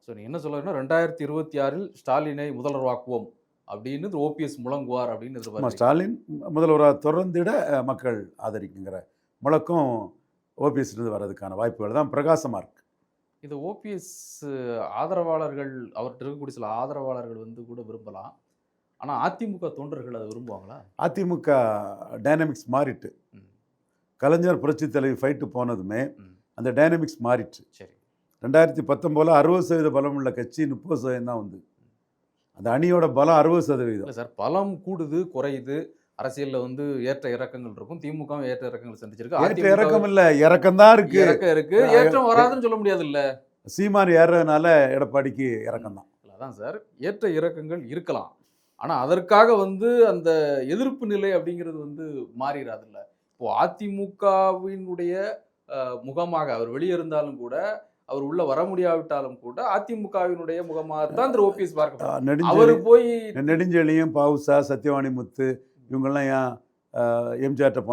So நீ என்ன சொல்லுறீங்கன்னா 2026 ஸ்டாலினை முதல்வராக்குவோம் அப்படின்னு ஓபிஎஸ் முழங்குவார் அப்படின்னு எதிர்பார்க்கிறீங்க. ஸ்டாலின் முதல்வராக தொடர்ந்திட மக்கள் ஆதரிக்குங்கிற முழக்கம் ஓபிஎஸ் இருந்து வர்றதுக்கான வாய்ப்புகள் தான் பிரகாசமாக இருக்கு. இது ஓபிஎஸ் ஆதரவாளர்கள், அவர்கிட்ட இருக்கக்கூடிய சில ஆதரவாளர்கள் வந்து கூட விரும்பலாம். ஆனால் அதிமுக தொண்டர்கள் அதை விரும்புவாங்களா? அதிமுக டைனமிக்ஸ் மாறிட்டு, கலைஞர் புரட்சி தலைவி ஃபைட்டு போனதுமே அந்த டைனமிக்ஸ் மாறிட்டு. சரி, 2019 60% பலம் உள்ள கட்சி 30% தான் வந்து அந்த அணியோட பலம் 60%. சார், பலம் கூடுது குறையுது, அரசியல்ல வந்து ஏற்ற இறக்கங்கள் இருக்கும். திமுக ஏற்ற இறக்கங்கள் சந்திச்சிருக்கு. ஏற்ற இறக்கம் இல்ல, இறக்கம் தான் இருக்கு. இறக்கம் இருக்கு, ஏற்றம் வராதுன்னு சொல்ல முடியாது. இல்ல, சீமான் ஏறதுனால எடப்பாடிக்கு இறக்கம் தான். அதான் சார், ஏற்ற இறக்கங்கள் இருக்கலாம். ஆனா அதற்காக வந்து அந்த எதிர்ப்பு நிலை அப்படிங்கிறது வந்து மாறிடாது. இல்ல, இப்போ அதிமுகவினுடைய முகமாக அவர் வெளியே இருந்தாலும் கூட, அவர் உள்ள வர முடியாவிட்டாலும் கூட அதிமுகவினுடைய முகமாகத்தான் திரு ஓபிஎஸ் பார்க்க. அவரு போய் நெடுஞ்செழியன், பாவுசா, சத்யவாணி முத்து இவங்கெல்லாம் ஏன் எம்ஜிஆர்ட்ட